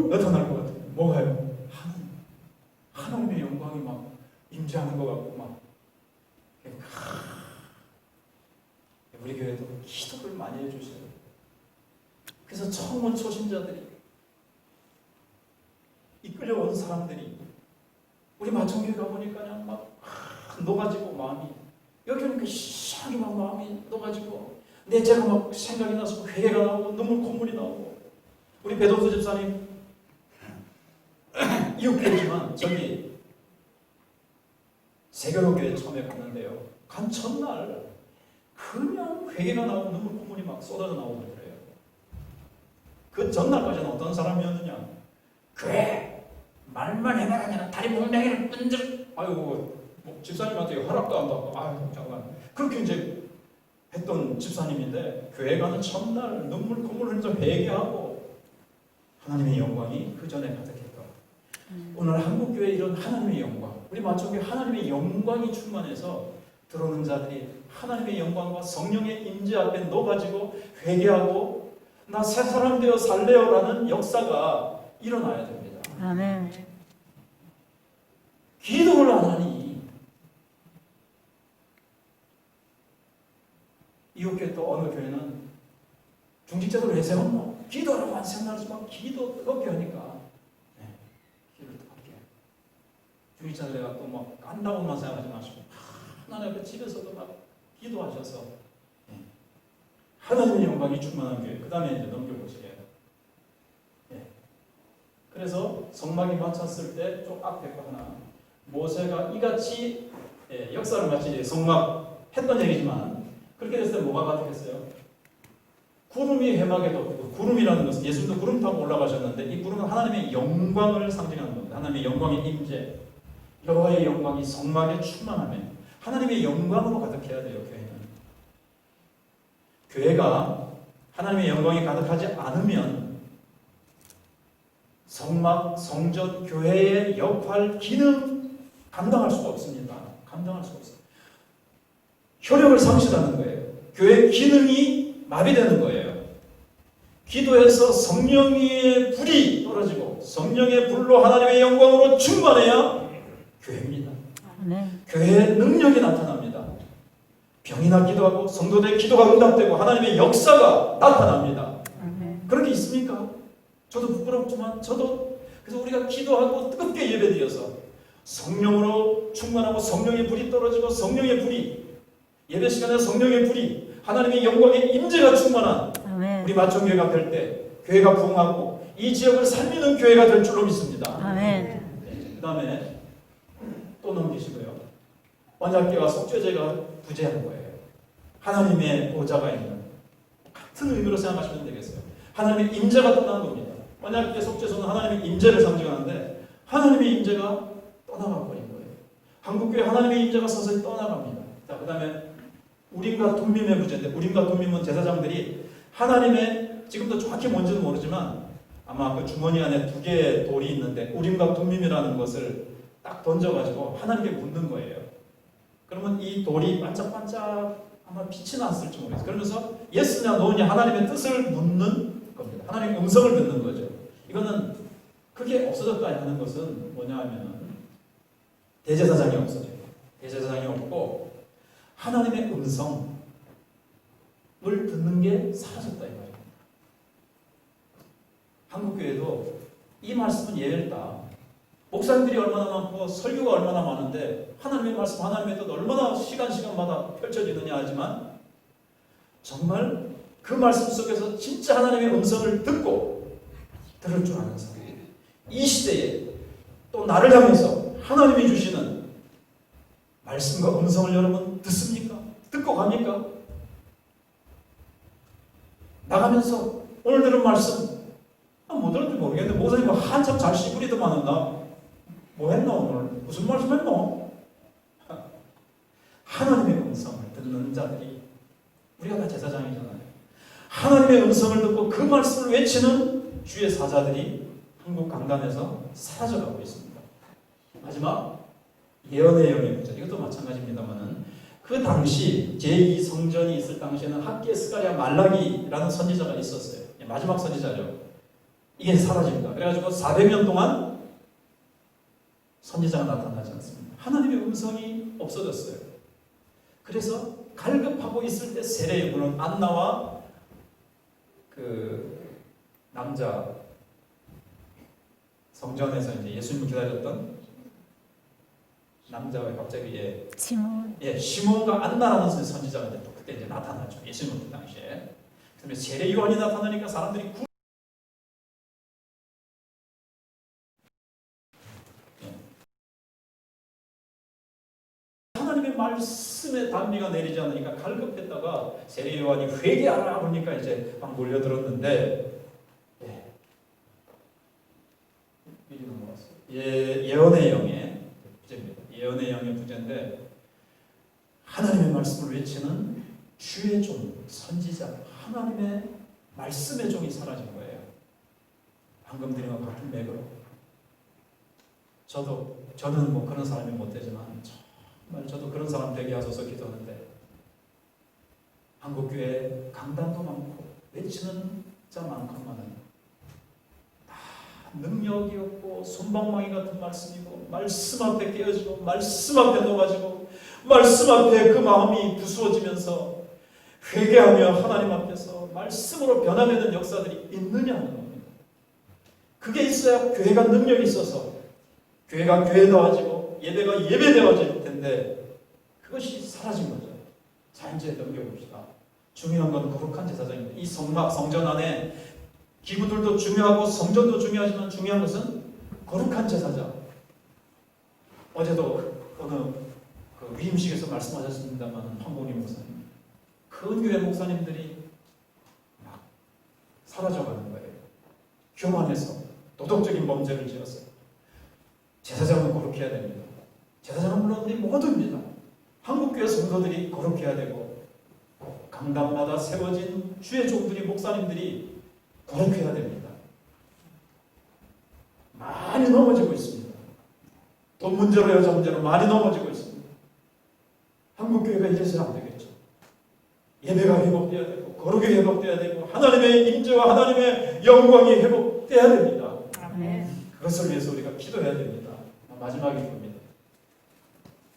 나타날 것 같아요. 뭐가요? 하나님의 영광이 막 임재하는 것 같고 막 우리 교회도 기도를 많이 해주세요. 그래서 처음 온 초신자들이 이끌려온 사람들이 우리 마청교회 가보니까 그냥 막 녹아지고 마음이 여기 오니까 이상하게 막 마음이 녹아지고 내 죄가 막 생각이 나서 회개가 나오고 눈물 콧물이 나오고 우리 배동수 집사님 이웃교회지만 저기 세교로교회 처음에 갔는데요. 간 첫날 그냥 회개가 나오고 눈물 콧물이 막 쏟아져 나오고 그래요. 그 전날까지는 어떤 사람이었느냐? 그래 말만 해봐라 그냥 다리 몽둥이를 끈들 아이고 집사님한테 허락도 안 받고 아이고 잠깐 그렇게 이제 했던 집사님인데 교회 가는 첫날 눈물 콧물 흘리면서 회개하고 하나님의 영광이 그 전에 가득했다. 오늘 한국교회 이런 하나님의 영광 우리 마청교회 하나님의 영광이 충만해서 들어오는 자들이 하나님의 영광과 성령의 임재 앞에 녹아지고 회개하고 나 새 사람 되어 살래요라는 역사가 일어나야 됩니다. 아멘. 기도를 안 하니 이웃교회 또 어느 교회는 중직자들 왜 세웠노? 기도라고 안 세워놔지만 기도 뜨겁게 하니까 기도를 뜨겁게 중직자들 내가 또 막 깐다고만 생각하지 마시고 하나님 앞에 집에서도 막 기도하셔서 하나님의 영광이 충만한 교회. 그 다음에 이제 넘겨보시게요. 그래서 성막이 마쳤을 때 좀 앞에 거 하나 모세가 이같이 역사를 마치 성막 했던 얘기지만 그렇게 됐을 때 뭐가 가득했어요? 구름이 회막에 덮고 구름이라는 것은 예수님도 구름 타고 올라가셨는데 이 구름은 하나님의 영광을 상징하는 겁니다. 하나님의 영광의 임재 여호와의 영광이 성막에 충만하면 하나님의 영광으로 가득해야 돼요. 교회가 하나님의 영광이 가득하지 않으면 성막, 성전, 교회의 역할, 기능 감당할 수가 없습니다. 감당할 수가 없어요. 효력을 상실하는 거예요. 교회 기능이 마비되는 거예요. 기도해서 성령의 불이 떨어지고 성령의 불로 하나님의 영광으로 충만해야 교회입니다. 교회의 능력이 나타납니다. 병이 낫기도 하고 성도들의 기도가 응답되고 하나님의 역사가 나타납니다. 그런 게 있습니까? 저도 부끄럽지만 그래서 우리가 기도하고 뜨겁게 예배드려서 성령으로 충만하고 성령의 불이 떨어지고 성령의 불이 예배 시간에 성령의 불이 하나님의 영광의 임재가 충만한 우리 마청교회가 될 때 교회가 부흥하고 이 지역을 살리는 교회가 될 줄로 믿습니다. 그 다음에 또 넘기시고요. 언약궤와 속죄제가 부재한 거예요. 하나님의 보좌가 있는 같은 의미로 생각하시면 되겠어요. 하나님의 임재가 떠난 겁니다. 언약궤 속죄소는 하나님의 임재를 상징하는데 하나님의 임재가 떠나가 버린 거예요. 한국교회 하나님의 임재가 서서히 떠나갑니다. 자, 그 다음에 우림과 둠밈의 부재인데 우림과 둠밈은 제사장들이 하나님의 지금도 정확히 뭔지는 모르지만 아마 그 주머니 안에 2개의 돌이 있는데 우림과 둠밈이라는 것을 딱 던져가지고 하나님께 묻는 거예요. 그러면 이 돌이 반짝반짝 아마 빛이 났을지 모르겠어요. 그러면서 예스냐 노냐 하나님의 뜻을 묻는 겁니다. 하나님의 음성을 듣는 거죠. 이거는 그게 없어졌다 하는 것은 뭐냐 하면은 대제사장이 없어져요. 대제사장이 없고 하나님의 음성을 듣는 게 사라졌다 이 말입니다. 한국교회도 이 말씀은 예외다. 목사님들이 얼마나 많고 설교가 얼마나 많은데 하나님의 말씀, 하나님의 뜻 얼마나 시간마다 펼쳐지느냐 하지만 정말 그 말씀 속에서 진짜 하나님의 음성을 듣고 들을 줄 아는 사람, 이 시대에 또 나를 향해서 하나님이 주시는 말씀과 음성을 여러분 듣습니까? 듣고 갑니까? 나가면서 오늘 들은 말씀 못 들었는지 모르겠는데 목사님 한참 잘 씨부리더만은 나 뭐 했노 오늘? 무슨 말씀 했노? 하나님의 음성을 듣는 자들이 우리가 다 제사장이잖아요. 하나님의 음성을 듣고 그 말씀을 외치는 주의 사자들이 한국 강단에서 사라져가고 있습니다. 마지막 예언의 영의 문제. 이것도 마찬가지입니다만은 그 당시 제2성전이 있을 당시에는 학기에 스가랴 말라기라는 선지자가 있었어요. 마지막 선지자죠. 이게 사라집니다. 그래가지고 400년 동안 선지자가 나타나지 않습니다. 하나님의 음성이 없어졌어요. 그래서 갈급하고 있을 때 세례, 물론 안나와 그 남자 성전에서 이제 예수님을 기다렸던 남자가 갑자기 시몬과 안나라는 선지자가 또 그때 이제 나타나죠. 예수님 그 당시에. 그러면 세례 요한이 나타나니까 사람들이 하나님의 말씀에 단비가 내리지 않으니까 갈급했다가 세례 요한이 회개하라 그러니까 이제 막 몰려들었는데 예언의 영의 부제입니다. 예언의 영의 부제인데 하나님의 말씀을 외치는 주의 종, 선지자, 하나님의 말씀의 종이 사라진 거예요. 방금 드린 것 같은 맥으로. 저는 뭐 그런 사람이 못 되지만 정말 저도 그런 사람 되게 하소서 기도하는데 한국교회 강단도 많고 외치는 자만큼만은 능력이 없고 솜방망이 같은 말씀이고 말씀 앞에 깨어지고 말씀 앞에 녹아지고 말씀 앞에 그 마음이 부수어지면서 회개하며 하나님 앞에서 말씀으로 변화되는 역사들이 있느냐 하는 겁니다. 그게 있어야 교회가 능력이 있어서 교회가 교회다워지고 예배가 예배되어질 텐데 그것이 사라진 거죠. 자 이제 넘겨봅시다. 중요한 건 거룩한 제사장입니다. 이 성전 안에 기구들도 중요하고 성전도 중요하지만 중요한 것은 거룩한 제사장. 어제도 어느 그 위임식에서 말씀하셨습니다만 황봉림 목사님, 큰 교회 목사님들이 막 사라져가는 거예요. 교만해서 도덕적인 범죄를 지었어요. 제사장은 거룩해야 됩니다. 제사장은 물론 우리 모두입니다. 한국교회 성도들이 거룩해야 되고 강단마다 세워진 주의 종들이 목사님들이 거룩해야 됩니다. 많이 넘어지고 있습니다. 돈 문제로 여자 문제로 많이 넘어지고 있습니다. 한국교회가 이래서는 안 되겠죠. 예배가 회복돼야 되고 거룩이 회복돼야 되고 하나님의 임재와 하나님의 영광이 회복돼야 됩니다. 아멘. 그것을 위해서 우리가 기도해야 됩니다. 마지막일 겁니다.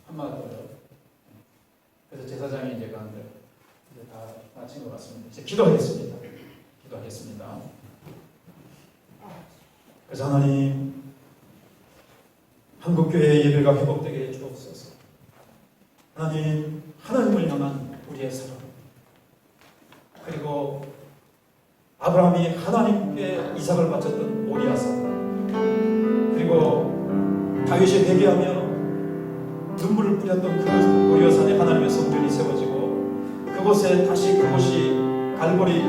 한마디 더요. 그래서 제사장이 이제 가는데 이제 다 마친 것 같습니다. 이제 기도하겠습니다. 기도하겠습니다. 그래서 하나님, 한국교회의 예배가 회복되게 해주옵소서. 하나님, 하나님을 향한 우리의 사랑, 그리고 아브라함이 하나님께 이삭을 바쳤던 모리아 사랑, 그리고 다윗이 회개하며 눈물을 뿌렸던 그 모리아산에 하나님의 성전이 세워지고 그곳에 다시 그곳이 갈보리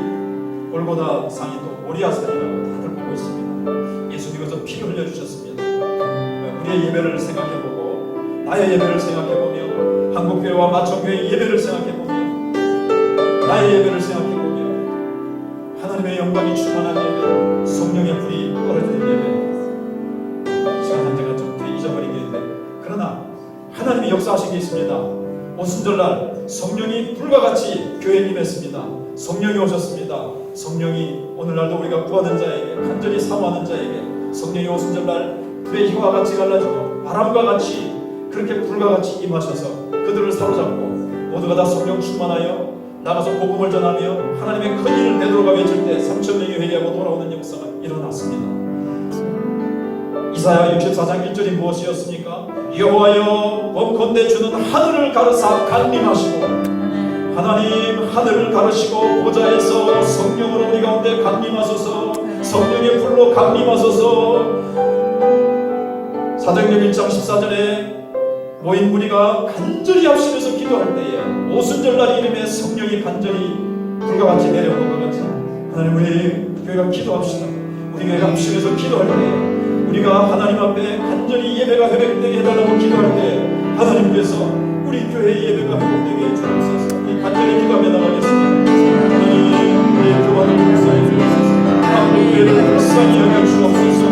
골고다 산이 또 모리아산이라고 다들 보고 있습니다. 예수님께서 피를 흘려주셨습니다. 우리의 예배를 생각해보고 나의 예배를 생각해보며 한국교회와 마천교회의 예배를 생각해보며 나의 예배를 생각해보며 하나님의 영광이 충만한 예배, 성령의 불이 떨어지는 예배, 시간 한제가 좀 잊어버리겠는데 그러나 하나님이 역사하신 게 있습니다. 오순절날 성령이 불과 같이 교회에 임했습니다. 성령이 오셨습니다. 성령이 오늘날도 우리가 구하는 자에게, 간절히 사모하는 자에게 성령이 오순절날 불의 희와 같이 갈라지고 바람과 같이 그렇게 불과 같이 임하셔서 그들을 사로잡고 모두가 다 성령 충만하여 나가서 복음을 전하며 하나님의 큰 일을 베드로가 외칠 때 3,000명이 회개하고 돌아오는 역사가 일어났습니다. 이사야 64장 1절이 무엇이었습니까? 여호와여 원컨대 주는 하늘을 가르사 강림하시고, 하나님 하늘을 가르시고 보좌에서 성령으로 우리 가운데 강림하소서. 성령의 불로 강림하소서. 사도행전 1장 14절에 모인 무리가 간절히 합심해서 기도할 때에 오순절날 이름에 성령이 간절히 불과 같이 내려오는 것 같이 하나님, 우리 교회가 기도합시다. 우리 교회가 합심해서 기도할 때 우리가 하나님 앞에 간절히 예배가 회복되게 해달라고 기도할 때 하나님께서 우리 교회의 예배가 회복되게 해주옵소서. 간절히 기도하며 나가겠습니다. 하나님, 우리의 교회를 불쌍히 여기소서. 앞으로 교회를 불쌍히 여겨 주옵소서.